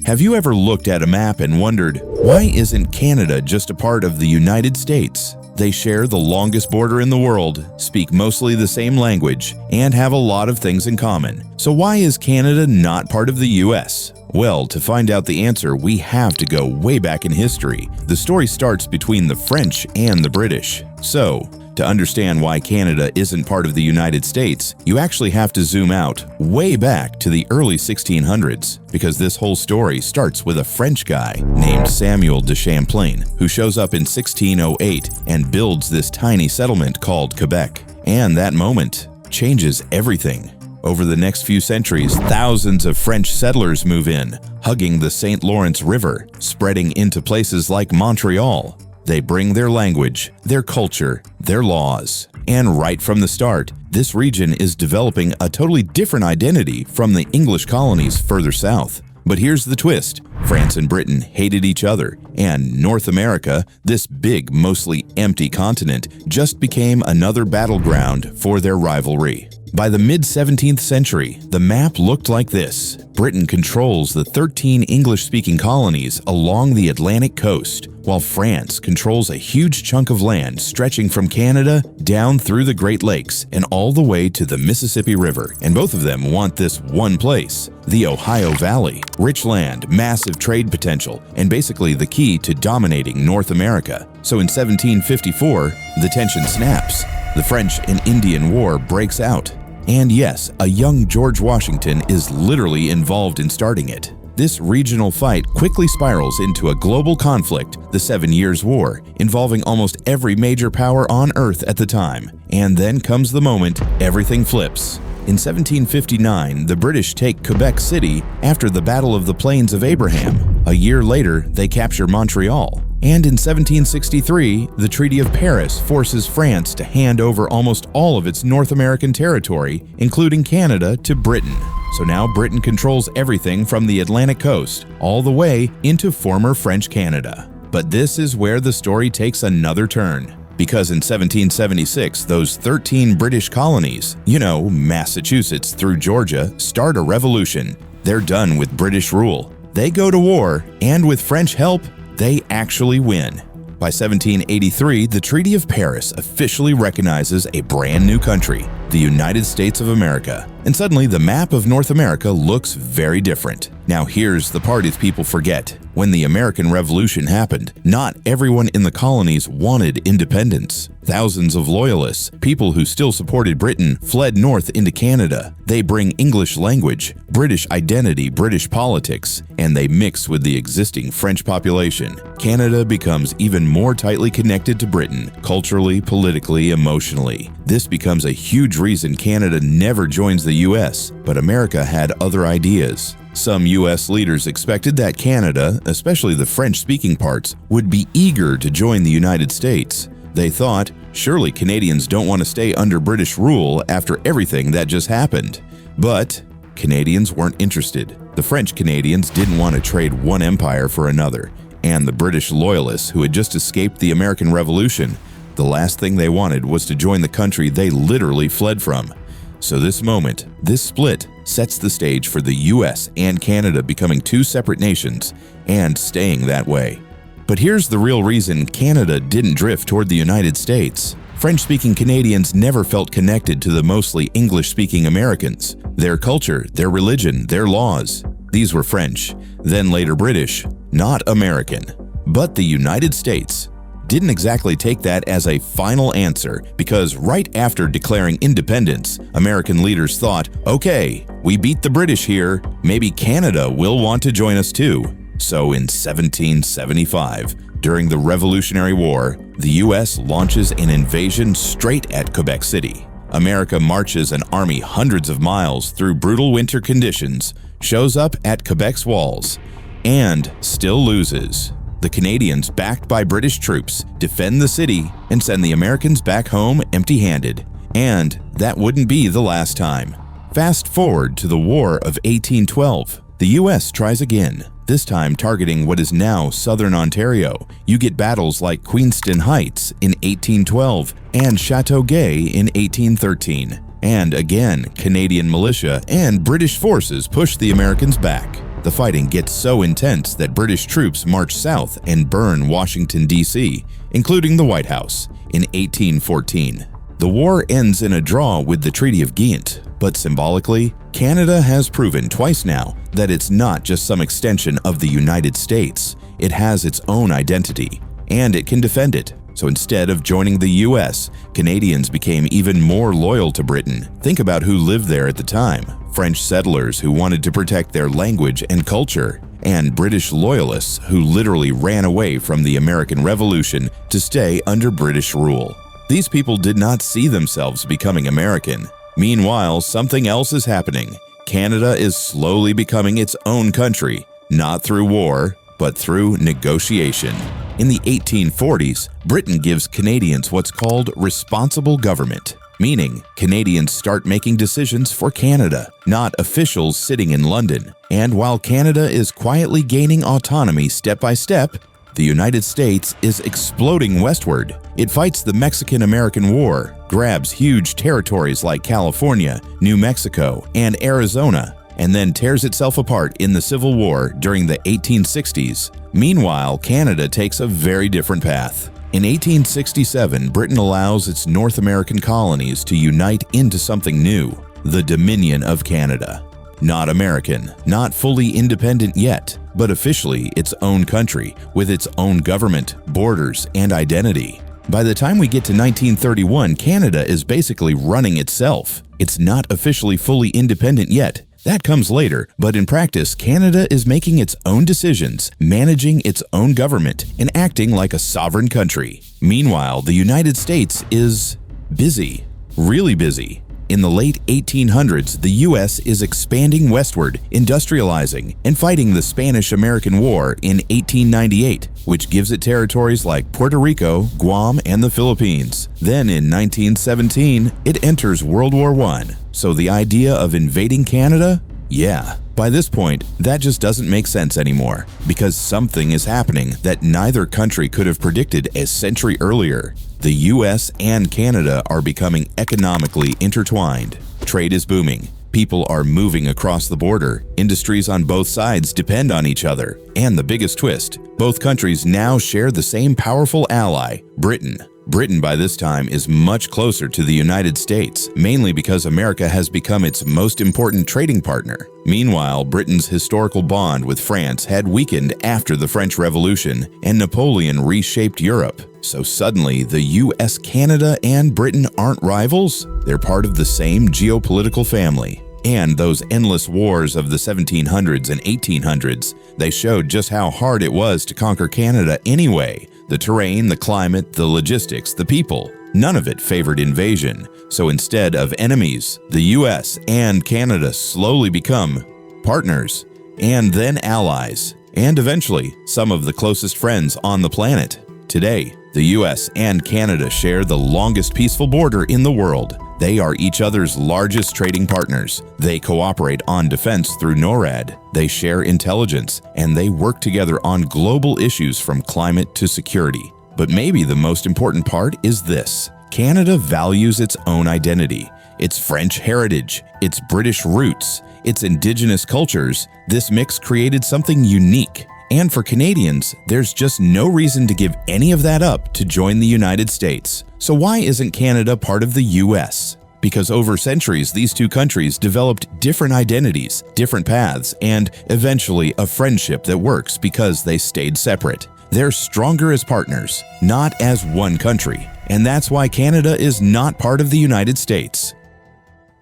Have you ever looked at a map and wondered, why isn't Canada just a part of the United States? They share the longest border in the world, speak mostly the same language, and have a lot of things in common. So why is Canada not part of the US? Well, to find out the answer, we have to go way back in history. The story starts between the French and the British. So, to understand why Canada isn't part of the United States, you actually have to zoom out way back to the early 1600s, because this whole story starts with a French guy named Samuel de Champlain, who shows up in 1608 and builds this tiny settlement called Quebec. And that moment changes everything. Over the next few centuries, thousands of French settlers move in, hugging the St. Lawrence River, spreading into places like Montreal. They bring their language, their culture, their laws. And right from the start, this region is developing a totally different identity from the English colonies further south. But here's the twist. France and Britain hated each other, and North America, this big, mostly empty continent, just became another battleground for their rivalry. By the mid-17th century, the map looked like this. Britain controls the 13 English-speaking colonies along the Atlantic coast, while France controls a huge chunk of land stretching from Canada down through the Great Lakes and all the way to the Mississippi River. And both of them want this one place, the Ohio Valley. Rich land, massive trade potential, and basically the key to dominating North America. So in 1754, the tension snaps. The French and Indian War breaks out. And yes, a young George Washington is literally involved in starting it. This regional fight quickly spirals into a global conflict, the 7 Years' War, involving almost every major power on Earth at the time. And then comes the moment everything flips. In 1759, the British take Quebec City after the Battle of the Plains of Abraham. A year later, they capture Montreal. And in 1763, the Treaty of Paris forces France to hand over almost all of its North American territory, including Canada, to Britain. So now Britain controls everything from the Atlantic coast all the way into former French Canada. But this is where the story takes another turn. Because in 1776, those 13 British colonies, Massachusetts through Georgia, start a revolution. They're done with British rule. They go to war, and with French help, they actually win. By 1783, the Treaty of Paris officially recognizes a brand new country, the United States of America. And suddenly, the map of North America looks very different. Now here's the part that people forget. When the American Revolution happened, not everyone in the colonies wanted independence. Thousands of Loyalists, people who still supported Britain, fled north into Canada. They bring English language, British identity, British politics, and they mix with the existing French population. Canada becomes even more tightly connected to Britain, culturally, politically, emotionally. This becomes a huge reason Canada never joins the US, but America had other ideas. Some US leaders expected that Canada, especially the French-speaking parts, would be eager to join the United States. They thought, surely Canadians don't want to stay under British rule after everything that just happened. But Canadians weren't interested. The French Canadians didn't want to trade one empire for another, and the British Loyalists, who had just escaped the American Revolution, the last thing they wanted was to join the country they literally fled from. So this moment, this split, sets the stage for the US and Canada becoming two separate nations and staying that way. But here's the real reason Canada didn't drift toward the United States. French-speaking Canadians never felt connected to the mostly English-speaking Americans. Their culture, their religion, their laws. These were French, then later British, not American. But the United States didn't exactly take that as a final answer, because right after declaring independence, American leaders thought, okay, we beat the British here, maybe Canada will want to join us too. So in 1775, during the Revolutionary War, the US launches an invasion straight at Quebec City. America marches an army hundreds of miles through brutal winter conditions, shows up at Quebec's walls, and still loses. The Canadians, backed by British troops, defend the city and send the Americans back home empty-handed. And that wouldn't be the last time. Fast forward to the War of 1812. The US tries again, this time targeting what is now southern Ontario. You get battles like Queenston Heights in 1812 and Châteauguay in 1813. And again, Canadian militia and British forces push the Americans back. The fighting gets so intense that British troops march south and burn Washington, D.C., including the White House, in 1814. The war ends in a draw with the Treaty of Ghent, but symbolically, Canada has proven twice now that it's not just some extension of the United States. It has its own identity, and it can defend it. So instead of joining the US, Canadians became even more loyal to Britain. Think about who lived there at the time. French settlers who wanted to protect their language and culture, and British Loyalists who literally ran away from the American Revolution to stay under British rule. These people did not see themselves becoming American. Meanwhile, something else is happening. Canada is slowly becoming its own country, not through war, but through negotiation. In the 1840s, Britain gives Canadians what's called responsible government, meaning Canadians start making decisions for Canada, not officials sitting in London. And while Canada is quietly gaining autonomy step by step, the United States is exploding westward. It fights the Mexican-American War, grabs huge territories like California, New Mexico, and Arizona, and then tears itself apart in the Civil War during the 1860s. Meanwhile, Canada takes a very different path. In 1867, Britain allows its North American colonies to unite into something new, the Dominion of Canada. Not American, not fully independent yet, but officially its own country, with its own government, borders, and identity. By the time we get to 1931, Canada is basically running itself. It's not officially fully independent yet. That comes later, but in practice, Canada is making its own decisions, managing its own government, and acting like a sovereign country. Meanwhile, the United States is busy, really busy. In the late 1800s, the U.S. is expanding westward, industrializing, and fighting the Spanish-American War in 1898, which gives it territories like Puerto Rico, Guam, and the Philippines. Then in 1917, it enters World War I. So the idea of invading Canada? Yeah. By this point, that just doesn't make sense anymore, because something is happening that neither country could have predicted a century earlier. The US and Canada are becoming economically intertwined. Trade is booming. People are moving across the border. Industries on both sides depend on each other. And the biggest twist, both countries now share the same powerful ally, Britain. Britain by this time is much closer to the United States, mainly because America has become its most important trading partner. Meanwhile, Britain's historical bond with France had weakened after the French Revolution, and Napoleon reshaped Europe. So suddenly, the US, Canada, and Britain aren't rivals? They're part of the same geopolitical family. And those endless wars of the 1700s and 1800s, they showed just how hard it was to conquer Canada anyway. The terrain, the climate, the logistics, the people. None of it favored invasion. So instead of enemies, the US and Canada slowly become partners, and then allies, and eventually some of the closest friends on the planet. Today, the US and Canada share the longest peaceful border in the world. They are each other's largest trading partners. They cooperate on defense through NORAD. They share intelligence, and they work together on global issues from climate to security. But maybe the most important part is this. Canada values its own identity, its French heritage, its British roots, its indigenous cultures. This mix created something unique. And for Canadians, there's just no reason to give any of that up to join the United States. So why isn't Canada part of the US? Because over centuries, these two countries developed different identities, different paths, and eventually a friendship that works because they stayed separate. They're stronger as partners, not as one country. And that's why Canada is not part of the United States.